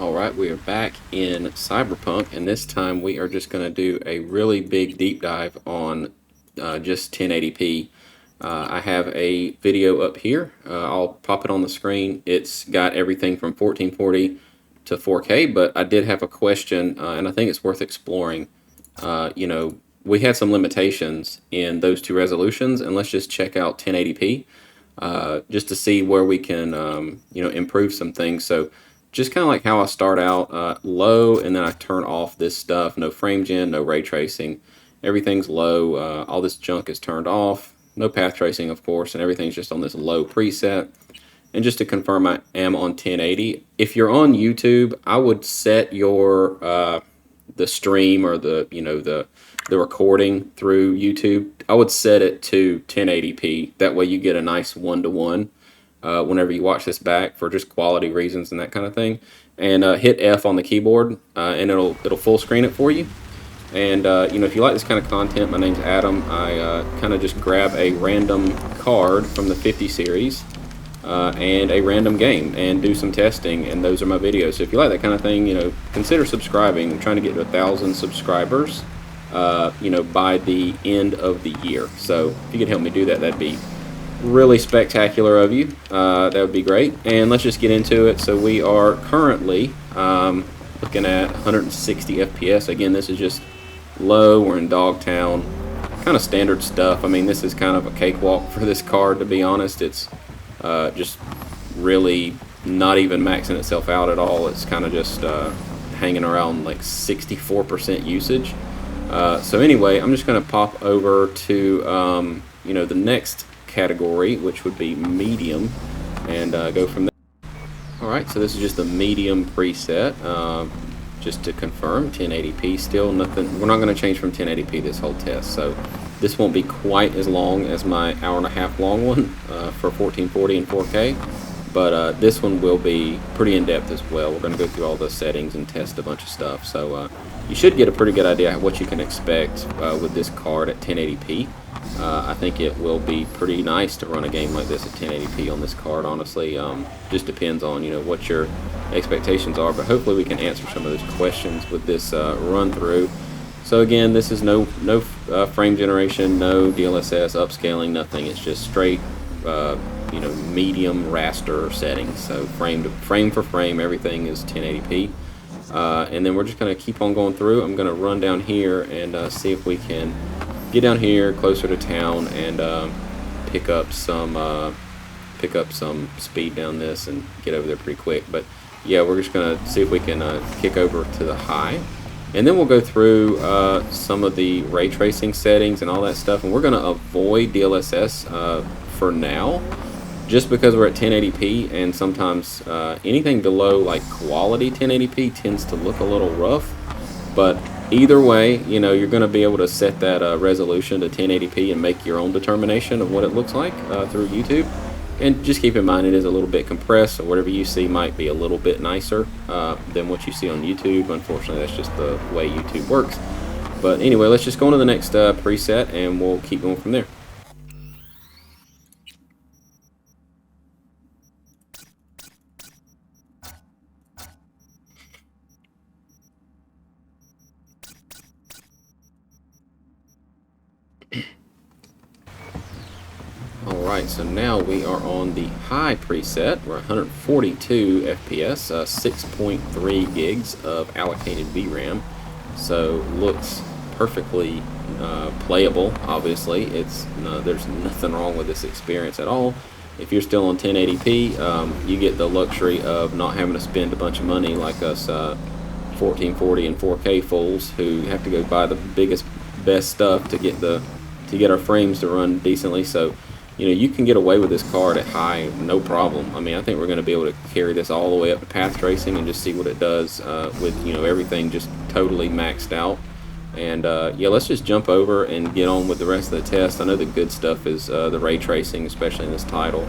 Alright, we are back in Cyberpunk, and this time we are just going to do a really big deep dive on just 1080p. I have a video up here. I'll pop it on the screen. It's got everything from 1440 to 4K, but I did have a question, and I think it's worth exploring. We had some limitations in those two resolutions, and let's just check out 1080p just to see where we can, improve some things. So just kind of like how I start out low, and then I turn off this stuff. No frame gen, no ray tracing. Everything's low. All this junk is turned off. No path tracing, of course, and everything's just on this low preset. And just to confirm, I am on 1080. If you're on YouTube, I would set your the stream or the recording through YouTube. I would set it to 1080p. That way you get a nice one-to-one whenever you watch this back for just quality reasons and that kind of thing. And hit F on the keyboard, and it'll full screen it for you. And if you like this kind of content, my name's Adam. I kind of just grab a random card from the 50 series and a random game and do some testing, and those are my videos. So if you like that kind of thing, consider subscribing. I'm trying to get to 1,000 subscribers, by the end of the year. So if you could help me do that, that'd be really spectacular of you. That would be great. And let's just get into it. So we are currently looking at 160 FPS. Again, this is just low. We're in Dogtown. Kind of standard stuff. I mean, this is kind of a cakewalk for this card, to be honest. It's just really not even maxing itself out at all. It's kind of just hanging around like 64% usage. So anyway, I'm just going to pop over to the next category, which would be medium, and go from there. Alright, so this is just the medium preset. Just to confirm, 1080p still. Nothing. We're not going to change from 1080p this whole test, so this won't be quite as long as my hour-and-a-half long one for 1440 and 4K, but this one will be pretty in-depth as well. We're going to go through all the settings and test a bunch of stuff, so you should get a pretty good idea of what you can expect with this card at 1080p. I think it will be pretty nice to run a game like this at 1080p on this card, honestly. Just depends on what your expectations are, but hopefully we can answer some of those questions with this run through. So again, this is no frame generation, no DLSS, upscaling, nothing. It's just straight medium raster settings. So frame for frame, everything is 1080p. And then we're just going to keep on going through. I'm going to run down here and see if we can get down here closer to town and pick up some speed down this and get over there pretty quick. But yeah, we're just going to see if we can kick over to the high. And then we'll go through some of the ray tracing settings and all that stuff. And we're going to avoid DLSS for now, just because we're at 1080p, and sometimes anything below like quality 1080p tends to look a little rough. But either way, you're going to be able to set that resolution to 1080p and make your own determination of what it looks like through YouTube. And just keep in mind it is a little bit compressed, so whatever you see might be a little bit nicer than what you see on YouTube. Unfortunately, that's just the way YouTube works. But anyway, let's just go on to the next preset, and we'll keep going from there. Alright, so now we are on the high preset. We're 142 FPS, 6.3 gigs of allocated VRAM. So looks perfectly playable, obviously. There's nothing wrong with this experience at all. If you're still on 1080p, you get the luxury of not having to spend a bunch of money like us 1440 and 4K fools who have to go buy the biggest, best stuff to get our frames to run decently. So you can get away with this card at high, no problem. I mean, I think we're going to be able to carry this all the way up to path tracing and just see what it does with, everything just totally maxed out. And, yeah, let's just jump over and get on with the rest of the test. I know the good stuff is the ray tracing, especially in this title.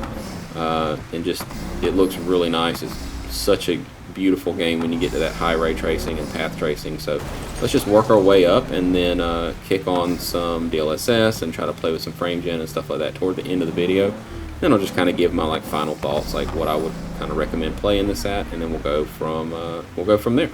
And just, it looks really nice. It's such a beautiful game when you get to that high ray tracing and path tracing. So let's just work our way up and then kick on some DLSS and try to play with some frame gen and stuff like that toward the end of the video. Then I'll just kind of give my final thoughts, like what I would kind of recommend playing this at, and then we'll go from there.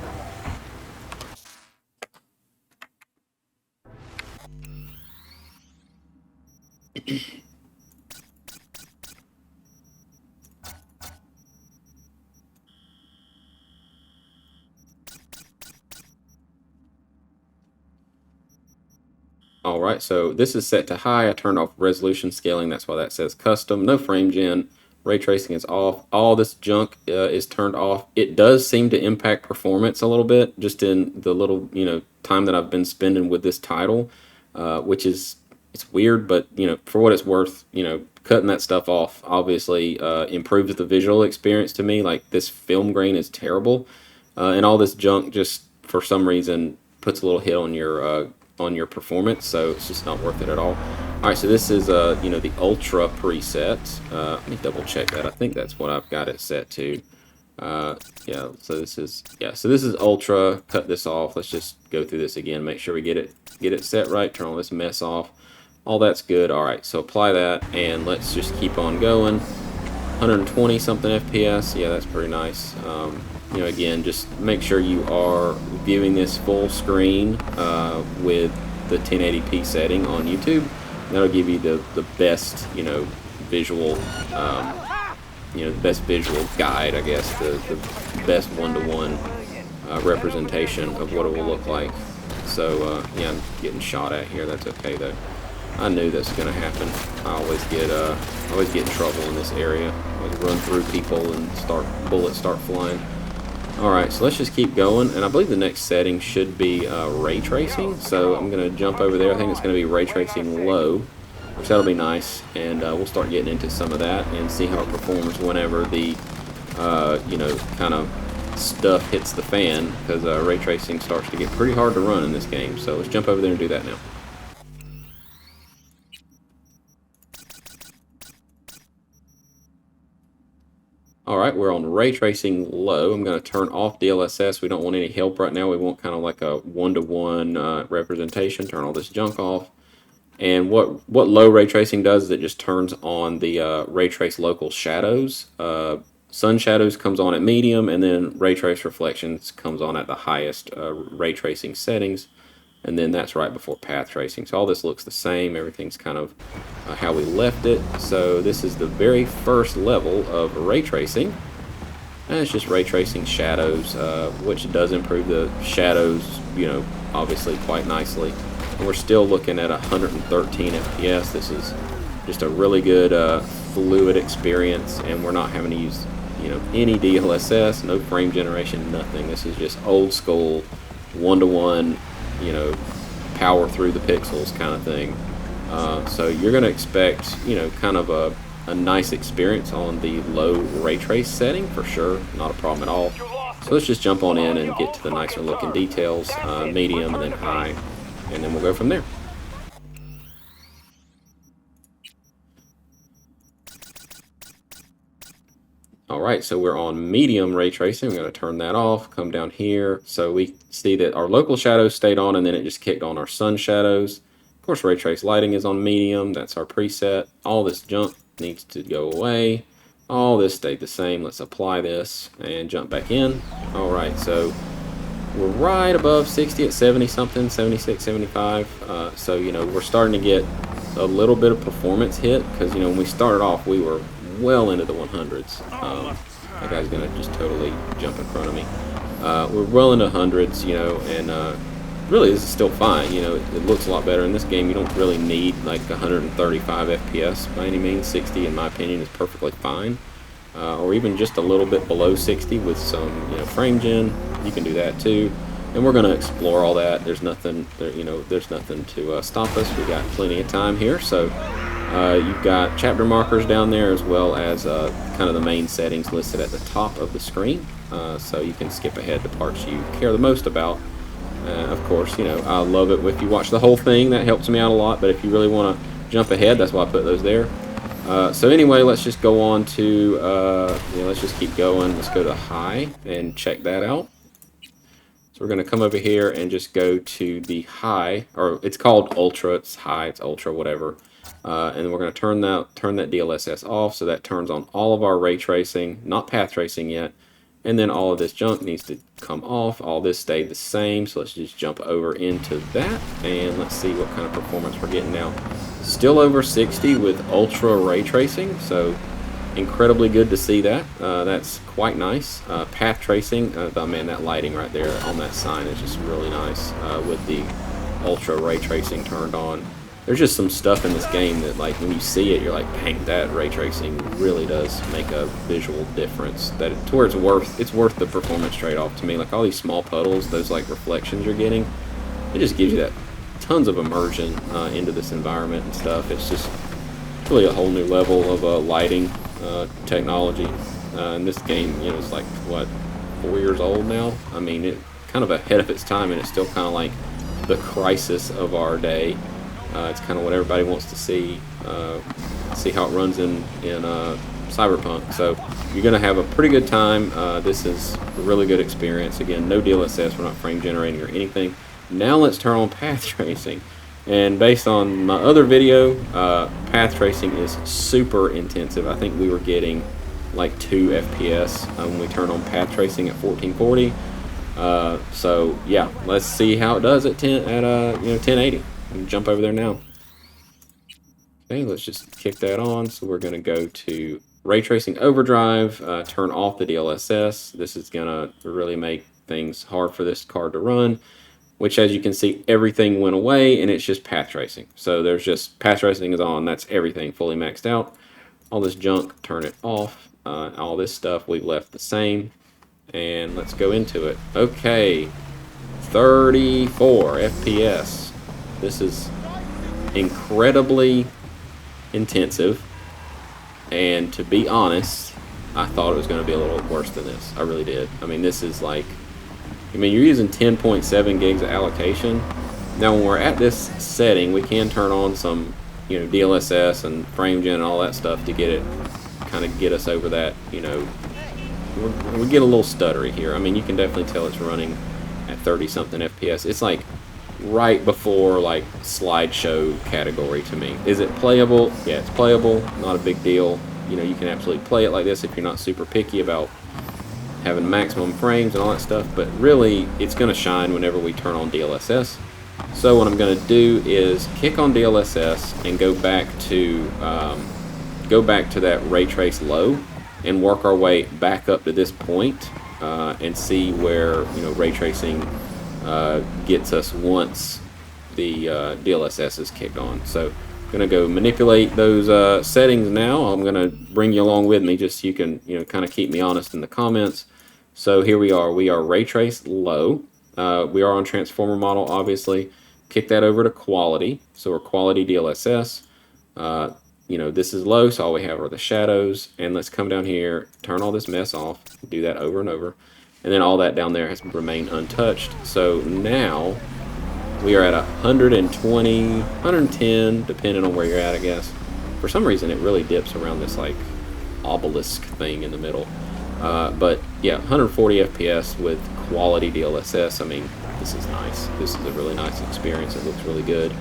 Alright, so this is set to high. I turned off resolution scaling. That's why that says custom. No frame gen. Ray tracing is off. All this junk is turned off. It does seem to impact performance a little bit, just in the little, time that I've been spending with this title, which is, it's weird, but, for what it's worth, cutting that stuff off obviously improves the visual experience to me. Like, this film grain is terrible, and all this junk just, for some reason, puts a little hit on your performance, so it's just not worth it at all. Alright, so this is the Ultra preset. Let me double check that. I think that's what I've got it set to. Yeah, so this is Ultra. Cut this off. Let's just go through this again, make sure we get it set right, turn all this mess off. All that's good. Alright, so apply that, and let's just keep on going. 120 something FPS, yeah, that's pretty nice. Again, just make sure you are viewing this full screen with the 1080p setting on YouTube. That'll give you the best, visual, the best visual guide, I guess, the best one-to-one representation of what it will look like. So, yeah, I'm getting shot at here. That's okay, though. I knew this was going to happen. I always get in trouble in this area. I always run through people and bullets start flying. Alright, so let's just keep going, and I believe the next setting should be ray tracing, so I'm going to jump over there. I think it's going to be ray tracing low, which that'll be nice, and we'll start getting into some of that and see how it performs whenever the, kind of stuff hits the fan, because ray tracing starts to get pretty hard to run in this game. So let's jump over there and do that now. Alright, we're on ray tracing low. I'm going to turn off DLSS. We don't want any help right now. We want kind of like a one-to-one representation. Turn all this junk off. And what low ray tracing does is it just turns on the ray trace local shadows. Sun shadows comes on at medium, and then ray trace reflections comes on at the highest ray tracing settings. And then that's right before path tracing. So all this looks the same. Everything's kind of how we left it. So this is the very first level of ray tracing. And it's just ray tracing shadows, which does improve the shadows, obviously quite nicely. And we're still looking at 113 FPS. This is just a really good fluid experience, and we're not having to use, any DLSS, no frame generation, nothing. This is just old school, one-to-one, power through the pixels kind of thing. So you're going to expect, kind of a nice experience on the low ray trace setting for sure. Not a problem at all. So let's just jump on in and get to the nicer looking details, medium and then high, and then we'll go from there. Alright, so we're on medium ray tracing. I'm going to turn that off, come down here. So we see that our local shadows stayed on, and then it just kicked on our sun shadows. Of course, ray trace lighting is on medium. That's our preset. All this junk needs to go away. All this stayed the same. Let's apply this and jump back in. Alright, so we're right above 60 at 70 something, 76, 75. So, we're starting to get a little bit of performance hit, because, when we started off, we were well into the 100s. That guy's gonna just totally jump in front of me. We're well into hundreds, and really this is still fine. It looks a lot better in this game. You don't really need like 135 FPS by any means. 60, in my opinion, is perfectly fine, or even just a little bit below 60 with some, frame gen. You can do that too. And we're going to explore all that. There's nothing, there's nothing to stop us. We got plenty of time here. So you've got chapter markers down there, as well as kind of the main settings listed at the top of the screen. So you can skip ahead to parts you care the most about. Of course, I love it if you watch the whole thing. That helps me out a lot. But if you really want to jump ahead, that's why I put those there. So anyway, let's just go on to, let's just keep going. Let's go to high and check that out. So we're going to come over here and just go to the high, or it's called ultra, it's high, it's ultra, whatever. and we're going to turn that DLSS off, so that turns on all of our ray tracing, not path tracing yet. And then all of this junk needs to come off. All this stayed the same, so let's just jump over into that, and let's see what kind of performance we're getting now. Still over 60 with ultra ray tracing, so incredibly good to see that. That's quite nice. Path tracing, oh man, that lighting right there on that sign is just really nice with the ultra ray tracing turned on. There's just some stuff in this game that, like, when you see it, you're like, dang, that ray tracing really does make a visual difference. To where it's worth the performance trade-off to me. Like all these small puddles, those like reflections you're getting, it just gives you that tons of immersion into this environment and stuff. It's just really a whole new level of lighting technology. And this game, you know, is like what, 4 years old now. I mean, it kind of ahead of its time, and it's still kind of like the crisis of our day. It's kind of what everybody wants to see how it runs in Cyberpunk. So you're going to have a pretty good time. This is a really good experience. Again, no DLSS, we're not frame generating or anything. Now let's turn on path tracing. And based on my other video, path tracing is super intensive. I think we were getting like 2 FPS when we turn on path tracing at 1440. So yeah, let's see how it does at 1080. Jump over there now. Okay, let's just kick that on. So we're going to go to Ray Tracing Overdrive, turn off the DLSS. This is going to really make things hard for this card to run, which, as you can see, everything went away and it's just path tracing. So there's just path tracing is on. That's everything fully maxed out. All this junk, turn it off. All this stuff we've left the same. And let's go into it. Okay, 34 FPS. This is incredibly intensive, and to be honest, I thought it was going to be a little worse than this. I really did. I mean, this is like, I mean, you're using 10.7 gigs of allocation. Now, when we're at this setting, we can turn on some, you know, DLSS and frame gen and all that stuff to get it, kind of get us over that, you know, we get a little stuttery here. I mean, you can definitely tell it's running at 30-something FPS. It's like right before like slideshow category to me. Is it playable? Yeah, it's playable. Not a big deal. You know, you can absolutely play it like this if you're not super picky about having maximum frames and all that stuff. But really, it's going to shine whenever we turn on DLSS. So what I'm going to do is kick on DLSS and go back to that ray trace low and work our way back up to this point and see where, you know, ray tracing gets us once the DLSS is kicked on. So I'm going to go manipulate those settings now. I'm going to bring you along with me just so you can, you know, kind of keep me honest in the comments. So here we are ray trace low. We are on transformer model, obviously. Kick that over to quality. So we're quality DLSS. You know, this is low, so all we have are the shadows. And let's come down here, turn all this mess off, do that over and over. And then all that down there has remained untouched. So now we are at 120, 110, depending on where you're at, I guess. For some reason, it really dips around this like obelisk thing in the middle. But yeah, 140 FPS with quality DLSS. I mean, this is nice. This is a really nice experience. It looks really good.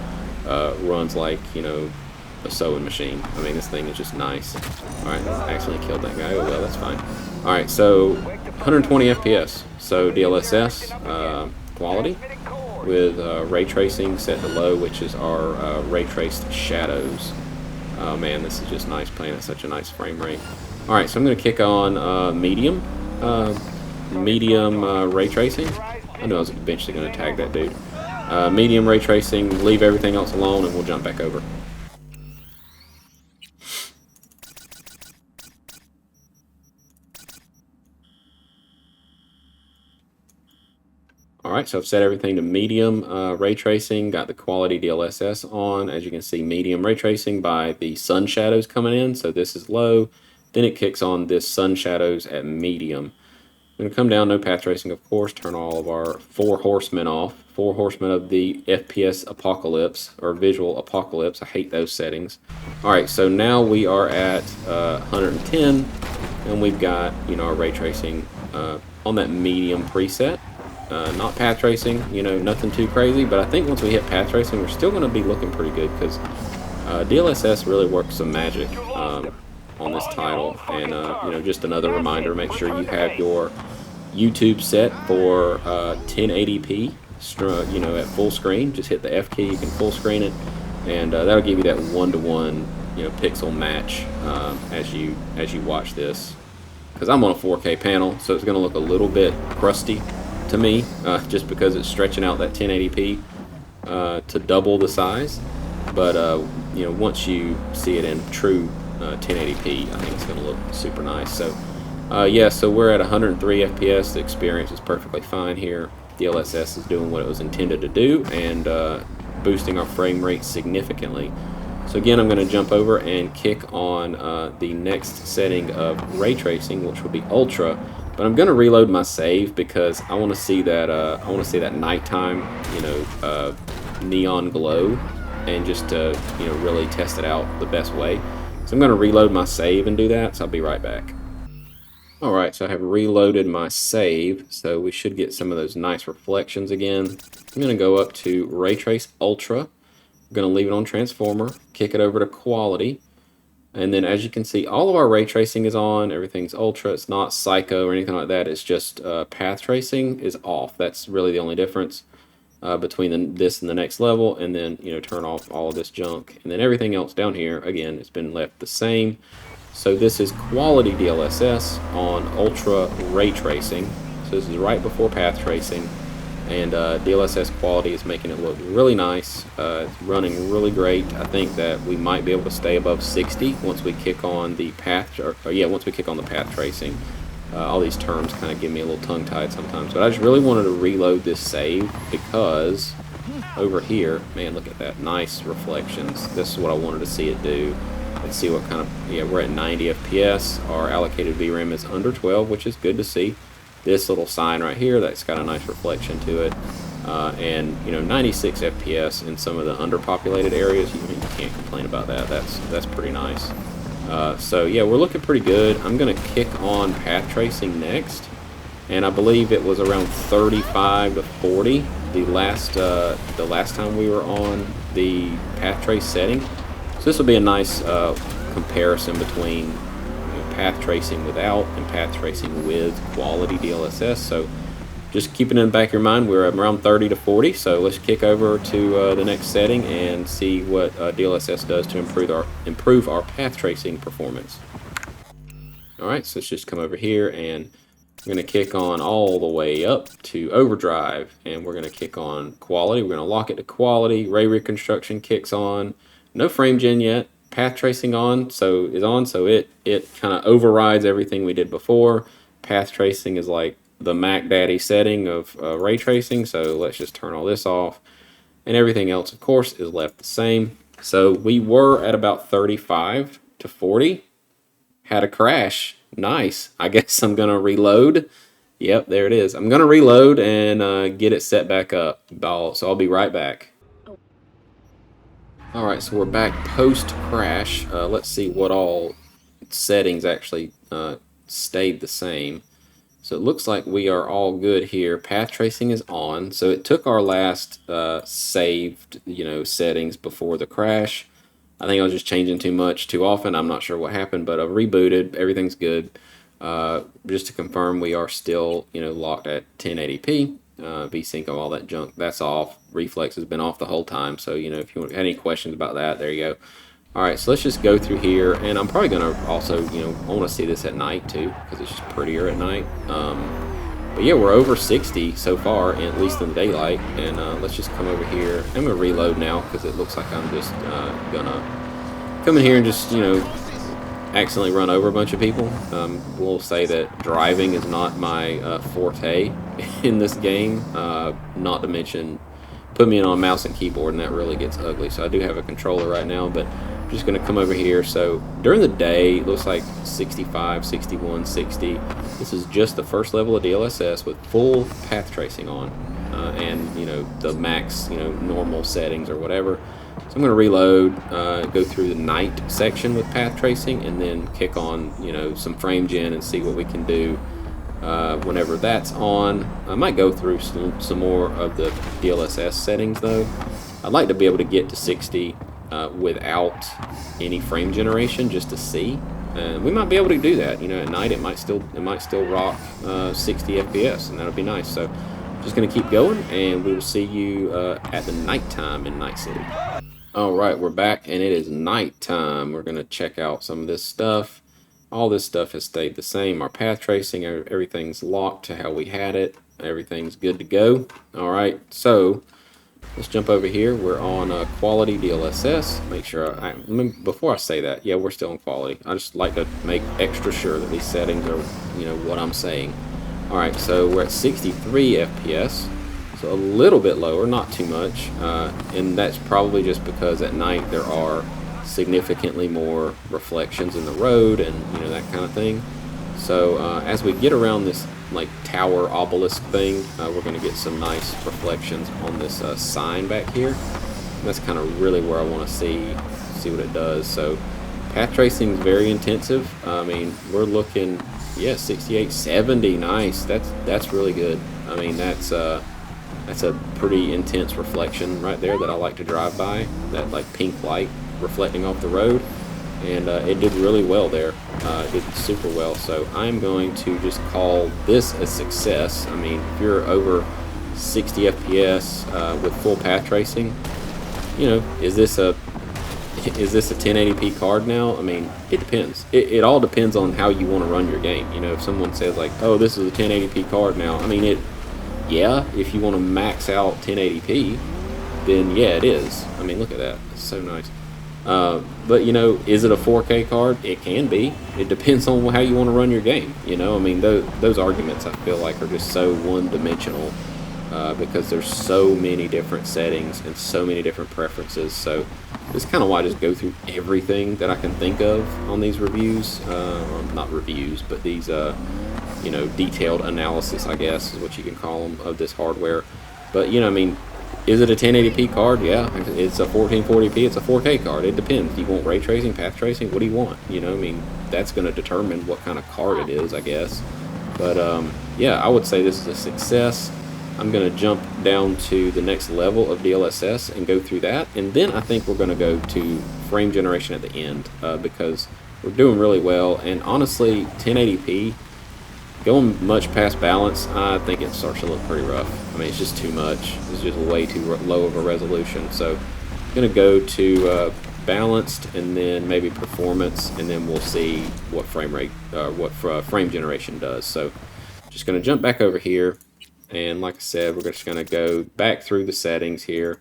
Runs like, you know, a sewing machine. I mean, this thing is just nice. Alright, I accidentally killed that guy. Oh well, that's fine. Alright, so 120 FPS. So DLSS quality with ray tracing set to low, which is our ray traced shadows. Oh man, this is just nice playing at such a nice frame rate. Alright, so I'm going to kick on medium ray tracing. I knew I was eventually going to tag that dude. Medium ray tracing, leave everything else alone, and we'll jump back over. Alright, so I've set everything to medium ray tracing, got the quality DLSS on. As you can see, medium ray tracing by the sun shadows coming in, so this is low. Then it kicks on this sun shadows at medium. I'm going to come down, no path tracing, of course, turn all of our 4 horsemen off. 4 horsemen of the FPS apocalypse, or visual apocalypse. I hate those settings. Alright, so now we are at 110, and we've got, you know, our ray tracing on that medium preset. Not path tracing, you know, nothing too crazy, but I think once we hit path tracing, we're still going to be looking pretty good because DLSS really works some magic on this title, and you know, just another reminder: make sure you have your YouTube set for 1080p, you know, at full screen. Just hit the F key, you can full screen it, and that'll give you that one-to-one, you know, pixel match as you watch this. Because I'm on a 4K panel, so it's going to look a little bit crusty to me, just because it's stretching out that 1080p to double the size. But you know, once you see it in true 1080p, I think it's going to look super nice. So yeah, so we're at 103 FPS. The experience is perfectly fine here. DLSS is doing what it was intended to do, and boosting our frame rate significantly. So again, I'm going to jump over and kick on the next setting of ray tracing, which will be Ultra. But I'm going to reload my save because I want to see that nighttime, you know, neon glow, and just to, you know, really test it out the best way. So I'm going to reload my save and do that. So I'll be right back. All right, so I have reloaded my save, so we should get some of those nice reflections again. I'm going to go up to Ray Trace Ultra. I'm going to leave it on Transformer, kick it over to Quality, and then as you can see, all of our ray tracing is on. Everything's Ultra. It's not Psycho or anything like that. It's just path tracing is off. That's really the only difference between this and the next level. And then, you know, turn off all of this junk, and then everything else down here, again, it's been left the same. So this is Quality DLSS on Ultra Ray Tracing. So this is right before path tracing, and DLSS quality is making it look really nice. It's running really great. I think that we might be able to stay above 60 once we kick on the path, once we kick on the path tracing. All these terms kind of give me a little tongue-tied sometimes, but I just really wanted to reload this save because over here, man, look at that, nice reflections. This is what I wanted to see it do. Let's see what kind of, yeah, we're at 90 FPS. Our allocated VRAM is under 12, which is good to see. This little sign right here, that's got a nice reflection to it. And, you know, 96 FPS in some of the underpopulated areas, you can't complain about that. That's pretty nice. So, yeah, we're looking pretty good. I'm going to kick on path tracing next. And I believe it was around 35 to 40 the last time we were on the path trace setting. So this will be a nice comparison between, you know, path tracing without and path tracing with Quality DLSS. So just keeping in the back of your mind, we're around 30 to 40. So let's kick over to the next setting and see what DLSS does to improve our path tracing performance. All right, so let's just come over here, and I'm going to kick on all the way up to Overdrive, and we're going to kick on Quality. We're going to lock it to Quality. Ray Reconstruction kicks on. No frame gen yet. Path tracing so it kind of overrides everything we did before. Path tracing is like the Mac Daddy setting of ray tracing, so let's just turn all this off. And everything else, of course, is left the same. So we were at about 35 to 40. Had a crash. Nice. I guess I'm going to reload. Yep, there it is. I'm going to reload and get it set back up. So I'll be right back. Alright, so we're back post-crash. Let's see what all settings actually stayed the same. So it looks like we are all good here. Path tracing is on. So it took our last saved, you know, settings before the crash. I think I was just changing too often. I'm not sure what happened, but I've rebooted. Everything's good. Just to confirm, we are still, you know, locked at 1080p. VSync, all that junk, that's off. Reflex has been off the whole time, so, you know, if you have any questions about that, there you go. Alright, so let's just go through here, and I'm probably going to also, you know, I want to see this at night too, because it's just prettier at night. But yeah, we're over 60 so far, at least in the daylight, and let's just come over here. I'm going to reload now, because it looks like I'm just going to come in here and just, you know, accidentally run over a bunch of people. We'll say that driving is not my forte in this game, not to mention put me in on mouse and keyboard, and that really gets ugly. So I do have a controller right now, but I'm just going to come over here. So during the day, it looks like 65, 61, 60. This is just the first level of DLSS with full path tracing on, and, you know, the max, you know, normal settings or whatever. So I'm going to reload, go through the night section with path tracing, and then kick on, you know, some frame gen and see what we can do whenever that's on. I might go through some more of the DLSS settings though. I'd like to be able to get to 60 without any frame generation, just to see. We might be able to do that. You know, at night it might still rock 60 FPS, and that'll be nice. So, just gonna keep going, and we will see you at the nighttime in Night City. All right, we're back, and it is nighttime. We're gonna check out some of this stuff. All this stuff has stayed the same. Our path tracing, everything's locked to how we had it. Everything's good to go. All right, so let's jump over here. We're on quality DLSS. Make sure before I say that, yeah, we're still on quality. I just like to make extra sure that these settings are, you know, what I'm saying. All right, so we're at 63 FPS, so a little bit lower, not too much, and that's probably just because at night there are significantly more reflections in the road and, you know, that kind of thing. So as we get around this like tower obelisk thing, we're going to get some nice reflections on this sign back here. And that's kind of really where I want to see what it does. So path tracing is very intensive. I mean, we're looking, yeah, 68, 70, nice. That's really good. I mean, that's a pretty intense reflection right there that I like to drive by. That like pink light reflecting off the road. And it did really well there. It did super well. So I'm going to just call this a success. I mean, if you're over 60 FPS with full path tracing, you know, is this a 1080p card now? I mean, it depends. It all depends on how you want to run your game. You know, if someone says like, oh, this is a 1080p card now, I mean, yeah, if you want to max out 1080p, then yeah, it is. I mean, look at that. It's so nice. But, you know, is it a 4K card? It can be. It depends on how you want to run your game. You know, I mean, those arguments I feel like are just so one-dimensional because there's so many different settings and so many different preferences. So this is kind of why I just go through everything that I can think of on these reviews. Not reviews, but these, you know, detailed analysis, I guess, is what you can call them, of this hardware. But, you know, I mean, is it a 1080p card? Yeah. It's a 1440p. It's a 4K card. It depends. Do you want ray tracing, path tracing? What do you want? You know, I mean, that's going to determine what kind of card it is, I guess. But, yeah, I would say this is a success. I'm going to jump down to the next level of DLSS and go through that. And then I think we're going to go to frame generation at the end because we're doing really well. And honestly, 1080p, going much past balance, I think it starts to look pretty rough. I mean, it's just too much. It's just way too low of a resolution. So I'm going to go to balanced and then maybe performance, and then we'll see what frame rate, frame generation does. So just going to jump back over here. And like I said, we're just going to go back through the settings here.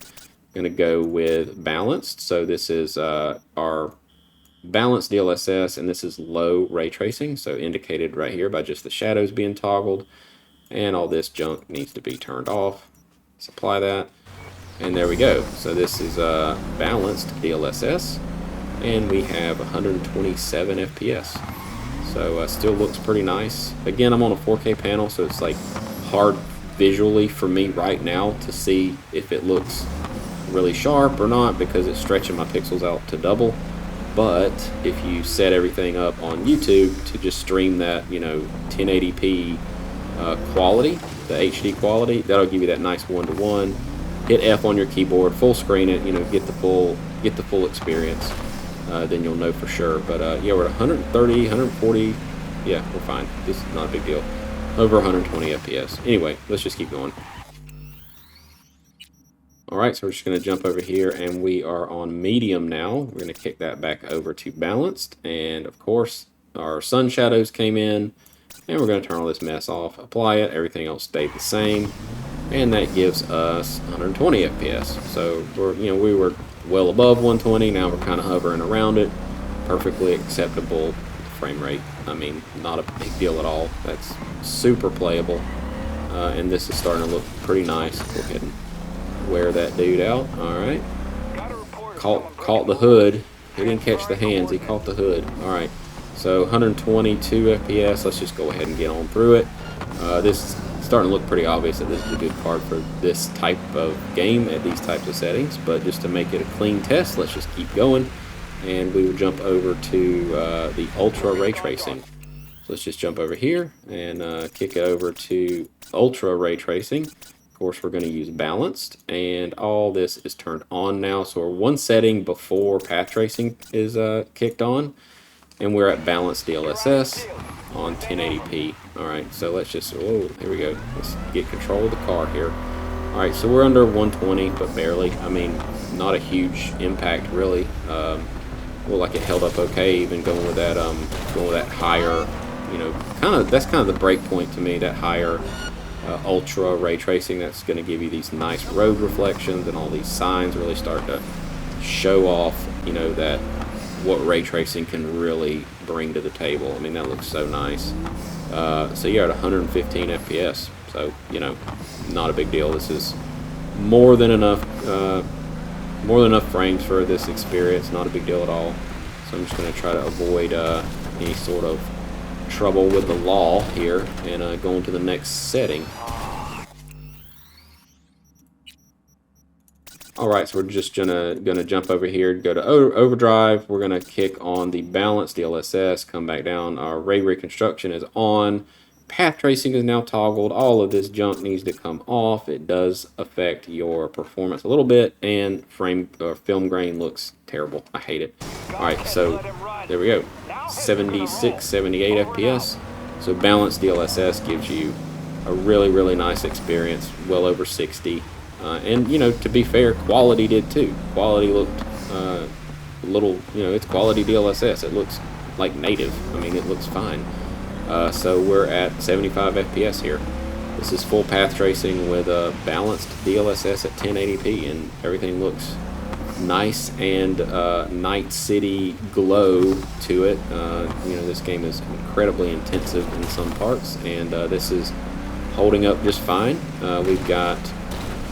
Going to go with balanced. So this is our balanced DLSS, and this is low ray tracing, so indicated right here by just the shadows being toggled, and all this junk needs to be turned off. Let's apply that, and there we go. So this is balanced DLSS, and we have 127 FPS. So still looks pretty nice. Again, I'm on a 4K panel, so it's like hard visually for me right now to see if it looks really sharp or not because it's stretching my pixels out to double. But if you set everything up on YouTube to just stream that, you know, 1080p quality, the HD quality, that'll give you that nice 1:1. Hit F on your keyboard, full screen it, you know, get the full experience. Then you'll know for sure. But yeah, we're at 130, 140. Yeah, we're fine. This is not a big deal. Over 120 FPS. Anyway, let's just keep going. Alright, so we're just going to jump over here, and we are on medium now. We're going to kick that back over to balanced, and of course our sun shadows came in, and we're going to turn all this mess off, apply it, everything else stayed the same, and that gives us 120 FPS. So we're, you know, we were well above 120, now we're kind of hovering around it. Perfectly acceptable frame rate. I mean, not a big deal at all. That's super playable, and this is starting to look pretty nice. Go ahead and wear that dude out. Alright. Caught the hood. He didn't catch the hands, he caught the hood. Alright. So 122 FPS. Let's just go ahead and get on through it. This is starting to look pretty obvious that this is a good card for this type of game at these types of settings. But just to make it a clean test, let's just keep going. And we will jump over to the Ultra Ray Tracing. So let's just jump over here and kick it over to Ultra Ray Tracing. Of course, we're going to use balanced, and all this is turned on now. So we're one setting before path tracing is kicked on, and we're at balanced DLSS on 1080p. All right, so let's just, oh, here we go. Let's get control of the car here. All right, so we're under 120, but barely. I mean, not a huge impact really. Well, like it held up okay, even going with that higher, you know, that's kind of the break point to me. That higher ultra ray tracing, that's going to give you these nice road reflections, and all these signs really start to show off, you know, that what ray tracing can really bring to the table. I mean, that looks so nice. So you're at 115 FPS, so you know, not a big deal. This is more than enough frames for this experience. Not a big deal at all. So I'm just going to try to avoid any sort of trouble with the law here, and go into the next setting. Alright, so we're just gonna jump over here, go to overdrive. We're gonna kick on the balanced DLSS, come back down. Our ray reconstruction is on. Path tracing is now toggled. All of this junk needs to come off. It does affect your performance a little bit, and film grain looks terrible. I hate it. Alright, so there we go. 76, 78 FPS. So balanced DLSS gives you a really, really nice experience, well over 60. And, you know, to be fair, quality did too. Quality looked a little, you know, it's quality DLSS. It looks like native. I mean, it looks fine. So we're at 75 FPS here. This is full path tracing with a balanced DLSS at 1080p, and everything looks nice and Night City glow to it. You know, this game is incredibly intensive in some parts, and this is holding up just fine. We've got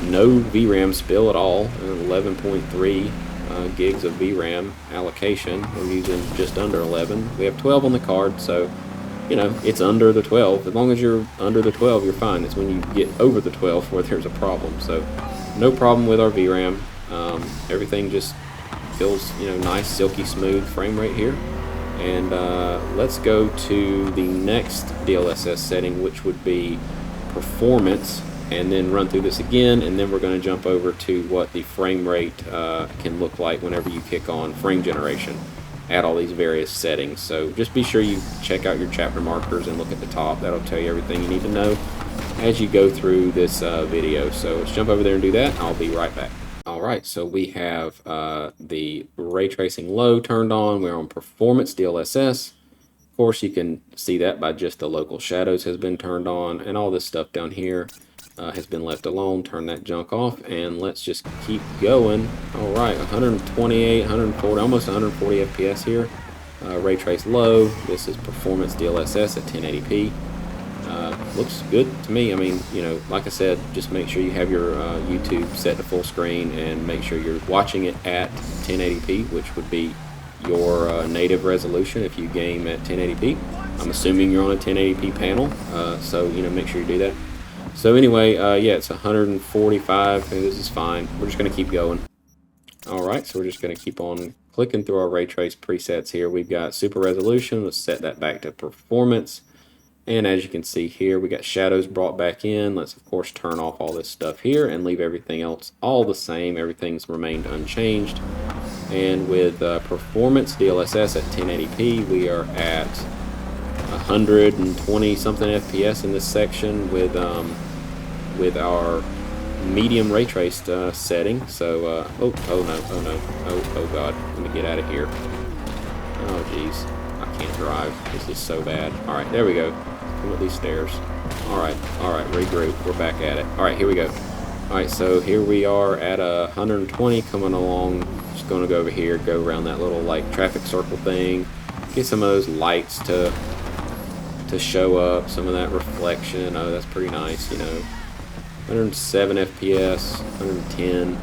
no VRAM spill at all, 11.3 gigs of VRAM allocation. We're using just under 11. We have 12 on the card, so you know, it's under the 12. As long as you're under the 12, you're fine. It's when you get over the 12 where there's a problem. So no problem with our VRAM. Everything just feels, you know, nice, silky smooth frame rate here. And let's go to the next DLSS setting, which would be performance, and then run through this again, and then we're going to jump over to what the frame rate can look like whenever you kick on frame generation at all these various settings. So just be sure you check out your chapter markers and look at the top. That'll tell you everything you need to know as you go through this video. So let's jump over there and do that. I'll be right back. Alright, so we have the ray tracing low turned on. We're on performance DLSS. Of course, you can see that by just the local shadows has been turned on, and all this stuff down here has been left alone. Turn that junk off, and let's just keep going. Alright, 128, 140, almost 140 FPS here. Ray trace low. This is performance DLSS at 1080p. Looks good to me. I mean, you know, like I said, just make sure you have your YouTube set to full screen, and make sure you're watching it at 1080p, which would be your native resolution if you game at 1080p. I'm assuming you're on a 1080p panel, so, you know, make sure you do that. So anyway, yeah, it's 145, and this is fine. We're just going to keep going. Alright, so we're just going to keep on clicking through our ray trace presets here. We've got super resolution. Let's set that back to performance. And as you can see here, we got shadows brought back in. Let's, of course, turn off all this stuff here and leave everything else all the same. Everything's remained unchanged. And with performance DLSS at 1080p, we are at 120 something FPS in this section with our medium ray traced setting. So oh god, let me get out of here. Oh geez, I can't drive. This is so bad. All right, there we go. Come up these stairs. All right, regroup. We're back at it. All right, here we go. All right, so here we are at 120 coming along. Just going to go over here, go around that little like traffic circle thing, get some of those lights to show up, some of that reflection. Oh, that's pretty nice, you know. 107 FPS, 110.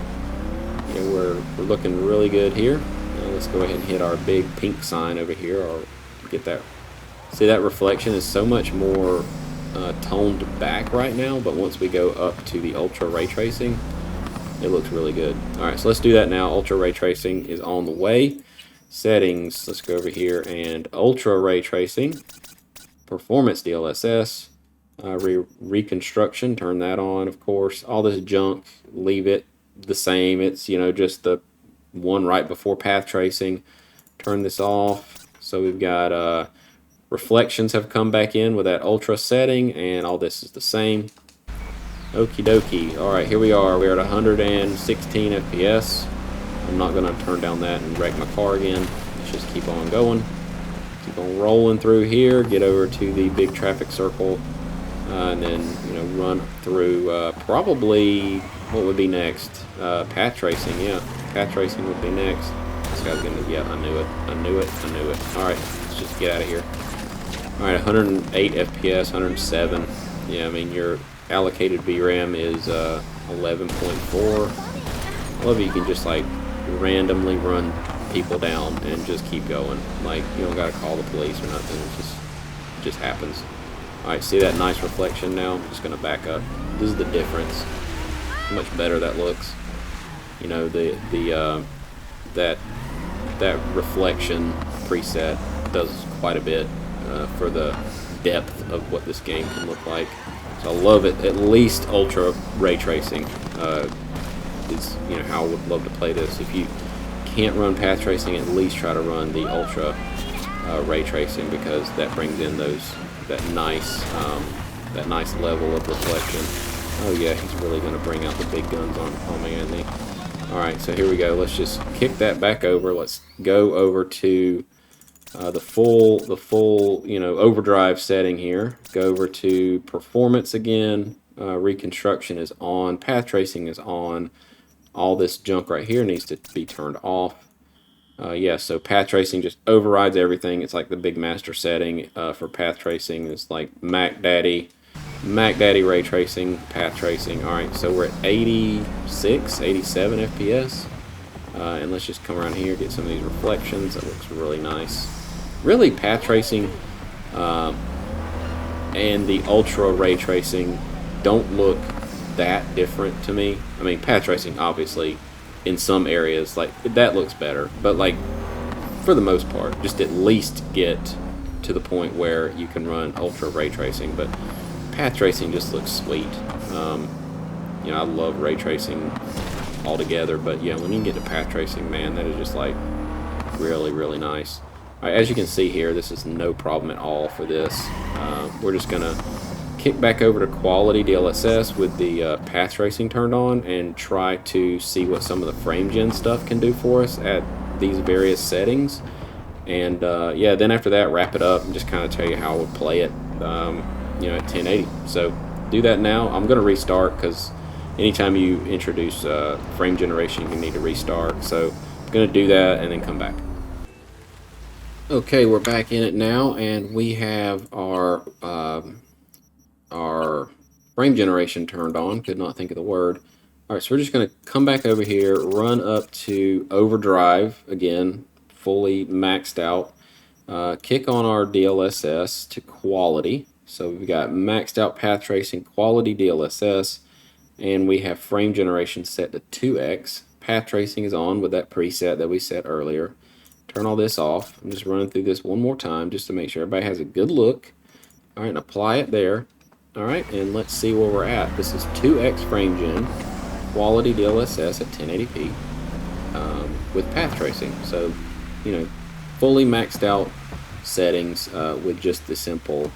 You know, we're looking really good here. Let's go ahead and hit our big pink sign over here, or get that. See, that reflection is so much more toned back right now, but once we go up to the ultra ray tracing, it looks really good. Alright, so let's do that now. Ultra ray tracing is on the way. Settings, let's go over here and ultra ray tracing, performance DLSS, Reconstruction, turn that on, of course. All this junk, leave it the same. It's, you know, just the one right before path tracing. Turn this off. So we've got reflections have come back in with that ultra setting, and all this is the same. Okie dokie. Alright, here we are. We're at 116 FPS. I'm not going to turn down that and wreck my car again. Let's just keep on going. Keep on rolling through here. Get over to the big traffic circle. And then, you know, run through probably what would be next? Path tracing, yeah. Path tracing would be next. This guy's gonna, yeah, I knew it. I knew it. I knew it. Alright, let's just get out of here. Alright, 108 FPS, 107. Yeah, I mean, your allocated VRAM is 11.4. I love it. You can just, like, randomly run people down and just keep going. Like, you don't gotta call the police or nothing. It just happens. Alright, see that nice reflection now? I'm just going to back up. This is the difference. How much better that looks. You know, that reflection preset does quite a bit for the depth of what this game can look like. So I love it. At least ultra ray tracing is, you know, how I would love to play this. If you can't run path tracing, at least try to run the ultra ray tracing, because that brings in that nice level of reflection. Oh yeah, he's really going to bring out the big guns on me, isn't he? Alright, so here we go. Let's just kick that back over. Let's go over to the full, you know, overdrive setting here. Go over to performance again. Reconstruction is on. Path tracing is on. All this junk right here needs to be turned off. Yeah, so path tracing just overrides everything. It's like the big master setting for path tracing. It's like Mac Daddy ray tracing, path tracing. Alright, so we're at 86, 87 FPS. And let's just come around here, get some of these reflections. That looks really nice. Really, path tracing and the ultra ray tracing don't look that different to me. I mean, path tracing, obviously, in some areas, like, that looks better, but, like, for the most part, just at least get to the point where you can run ultra ray tracing. But path tracing just looks sweet. You know, I love ray tracing altogether, but yeah, when you get to path tracing, man, that is just, like, really, really nice. All right, as you can see here, this is no problem at all for this. We're just gonna kick back over to quality DLSS with the path tracing turned on and try to see what some of the frame gen stuff can do for us at these various settings. And yeah, then after that, wrap it up and just kind of tell you how I would play it, you know, at 1080. So do that now. I'm going to restart, because anytime you introduce frame generation, you need to restart. So I'm going to do that and then come back. Okay, we're back in it now, and we have our frame generation turned on. Could not think of the word. Alright, so we're just going to come back over here, run up to overdrive, again, fully maxed out. Kick on our DLSS to quality. So we've got maxed out path tracing, quality DLSS, and we have frame generation set to 2x. Path tracing is on with that preset that we set earlier. Turn all this off. I'm just running through this one more time just to make sure everybody has a good look. Alright, and apply it there. Alright, and let's see where we're at. This is 2x frame gen, quality DLSS at 1080p with path tracing. So, you know, fully maxed out settings with just the simple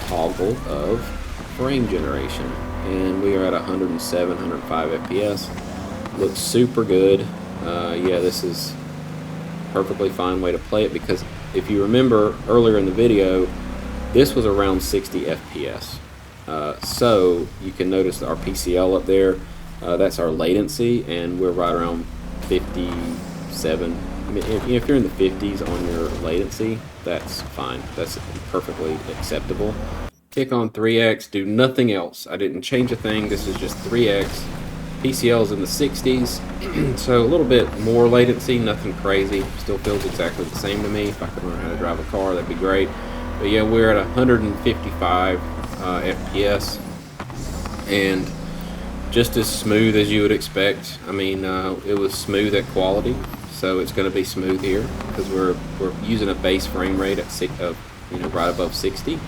toggle of frame generation. And we are at 107, 105 FPS. Looks super good. Yeah, this is perfectly fine way to play it, because if you remember earlier in the video, this was around 60 FPS. So you can notice our PCL up there, that's our latency, and we're right around 57. I mean, if you're in the 50s on your latency, that's fine. That's perfectly acceptable. Kick on 3x, do nothing else. I didn't change a thing. This is just 3x. PCL's in the 60s, so a little bit more latency, nothing crazy. Still feels exactly the same to me. If I could learn how to drive a car, that'd be great. But yeah, we're at 155 FPS, and just as smooth as you would expect. I mean, it was smooth at quality, so it's going to be smooth here, because we're using a base frame rate at right above 60,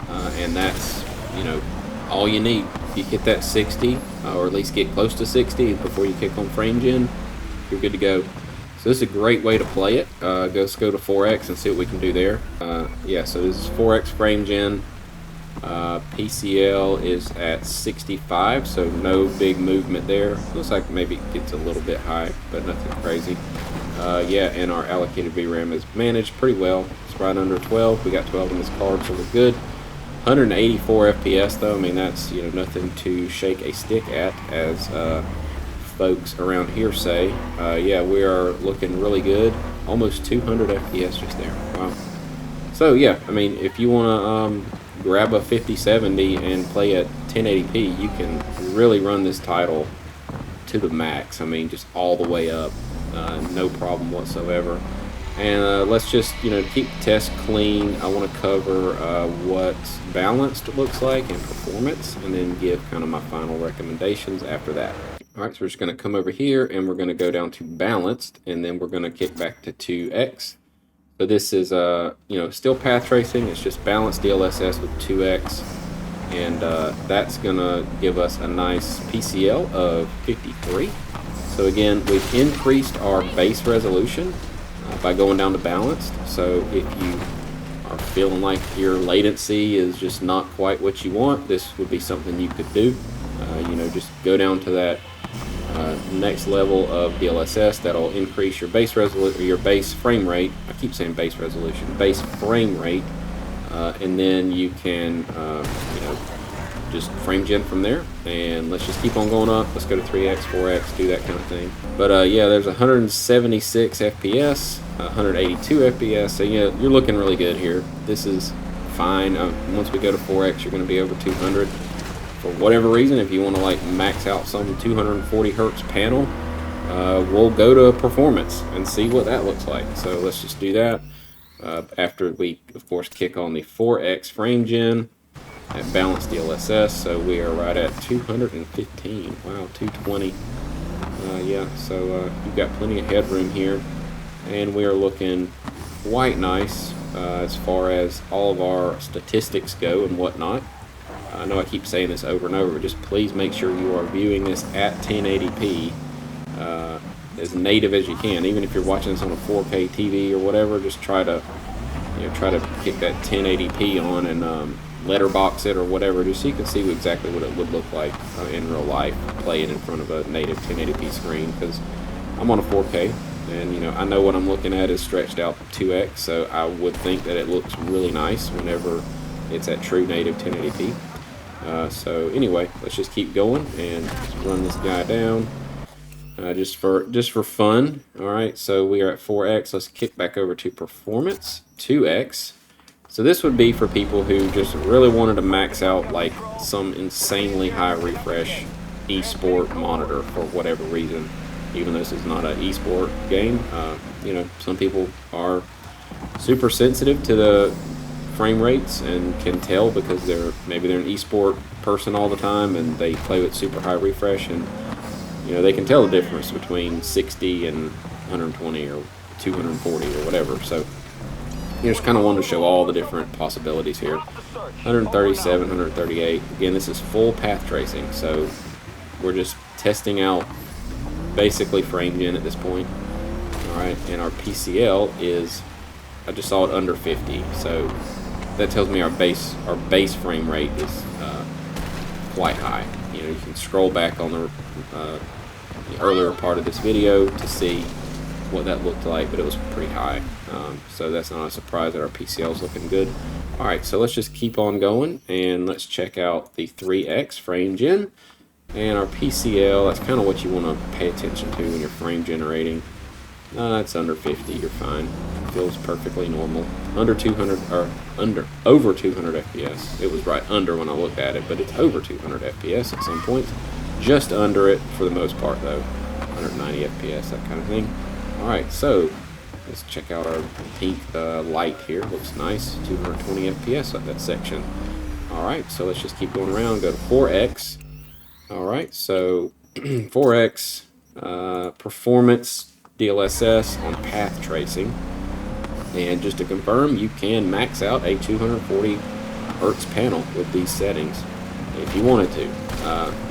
and that's you know, all you need. If you hit that 60, or at least get close to 60 before you kick on frame gen, you're good to go. So this is a great way to play it. Let's go to 4X and see what we can do there. Yeah, so this is 4X frame gen. PCL is at 65, so no big movement there. Looks like maybe it gets a little bit high, but nothing crazy. Yeah, and our allocated VRAM is managed pretty well. It's right under 12. We got 12 in this card, so we're good. 184 FPS though. I mean, that's, you know, nothing to shake a stick at, as folks around here say. Yeah, we are looking really good. Almost 200 FPS just there. Wow. So yeah, I mean, if you want to grab a 5070 and play at 1080p, you can really run this title to the max. I mean, just all the way up, no problem whatsoever. And let's just, you know, keep the test clean, I want to cover what balanced looks like and performance, and then give kind of my final recommendations after that. All right, so we're just going to come over here and we're going to go down to balanced, and then we're going to kick back to 2x. So this is, you know, still path tracing. It's just balanced DLSS with 2x, and that's going to give us a nice PCL of 53. So again, we've increased our base resolution by going down to balanced. So if you are feeling like your latency is just not quite what you want, this would be something you could do. You know, just go down to that next level of DLSS. That'll increase your base resolution, your base frame rate. I keep saying base resolution, base frame rate, and then you can, you know, just frame gen from there. And let's just keep on going up. Let's go to 3x, 4x, do that kind of thing. But yeah, there's 176 FPS, 182 FPS. So yeah, you're looking really good here. This is fine. Once we go to 4x, you're going to be over 200. For whatever reason, if you want to like max out some 240 hertz panel, we'll go to performance and see what that looks like. So let's just do that after we, of course, kick on the 4x frame gen at balanced DLSS. So we are right at 215. Wow, 220. Yeah, so you've got plenty of headroom here, and we are looking quite nice as far as all of our statistics go and whatnot. I know I keep saying this over and over, but just please make sure you are viewing this at 1080p as native as you can. Even if you're watching this on a 4K TV or whatever, just try to, you know, try to kick that 1080p on and letterbox it or whatever, just so you can see exactly what it would look like in real life, play it in front of a native 1080p screen. Because I'm on a 4K, and you know, I know what I'm looking at is stretched out 2x, so I would think that it looks really nice whenever it's at true native 1080p. So anyway, let's just keep going and just run this guy down just for fun. All right, so we are at 4x. Let's kick back over to performance, 2x. So this would be for people who just really wanted to max out like some insanely high refresh esport monitor for whatever reason. Even though this is not an esport game, you know, some people are super sensitive to the frame rates and can tell because maybe they're an esport person all the time and they play with super high refresh, and you know, they can tell the difference between 60 and 120 or 240 or whatever. So you just kind of wanted to show all the different possibilities here. 137, 138. Again, this is full path tracing, so we're just testing out basically frame gen at this point. All right, and our PCL is, I just saw it under 50, so that tells me our base frame rate is quite high. You know, you can scroll back on the earlier part of this video to see what that looked like, but it was pretty high. So that's not a surprise that our PCL is looking good. All right, so let's just keep on going and let's check out the 3x frame gen and our PCL. That's kind of what you want to pay attention to when you're frame generating. It's under 50, you're fine. Feels perfectly normal. Under 200, or over 200 FPS. It was right under when I looked at it, but it's over 200 FPS at some points. Just under it for the most part though. 190 FPS, that kind of thing. Alright, so let's check out our pink light here. Looks nice. 220 FPS at that section. Alright, so let's just keep going around. Go to 4x. Alright, so 4x performance DLSS on path tracing. And just to confirm, you can max out a 240 Hertz panel with these settings if you wanted to.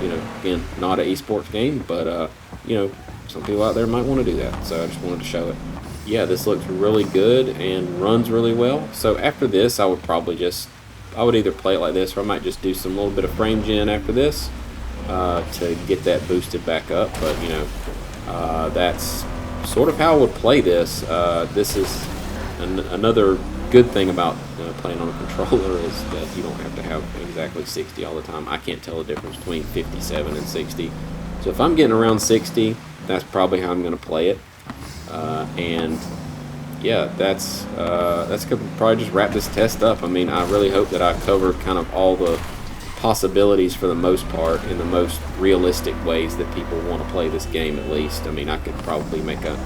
You know, again, not an esports game, but you know, some people out there might want to do that, so I just wanted to show it. Yeah, this looks really good and runs really well. So after this, I would probably I would either play it like this, or I might just do some little bit of frame gen after this to get that boosted back up. But you know, that's sort of how I would play this. This is another good thing about playing on a controller is that you don't have to have exactly 60 all the time. I can't tell the difference between 57 and 60. So if I'm getting around 60, that's probably how I'm going to play it. And yeah, that's gonna probably just wrap this test up. I mean, I really hope that I covered kind of all the possibilities for the most part in the most realistic ways that people want to play this game. At least, I mean, I could probably make a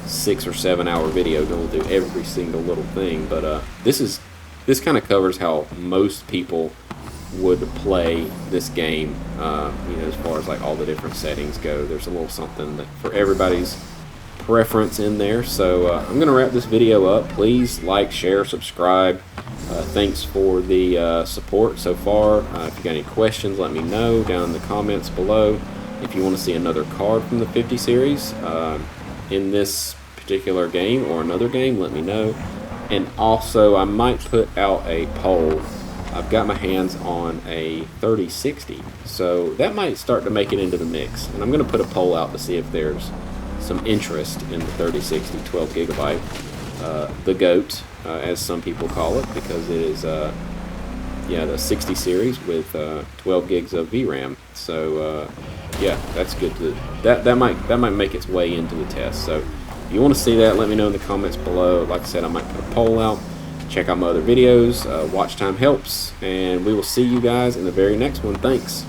6 or 7 hour video going through every single little thing, but this kind of covers how most people would play this game. You know, as far as like all the different settings go, there's a little something that for everybody's preference in there. So I'm gonna wrap this video up. Please like, share, subscribe. Thanks for the support so far. If you got any questions, let me know down in the comments below. If you want to see another card from the 50 series in this particular game or another game, let me know. And also, I might put out a poll. I've got my hands on a 3060, so that might start to make it into the mix. And I'm going to put a poll out to see if there's some interest in the 3060 12 gigabyte, the GOAT, as some people call it, because it is yeah, the 60 series with 12 gigs of VRAM. So yeah, that's good. That might make its way into the test. So if you want to see that, let me know in the comments below. Like I said, I might put a poll out. Check out my other videos. Watch time helps, and we will see you guys in the very next one. Thanks.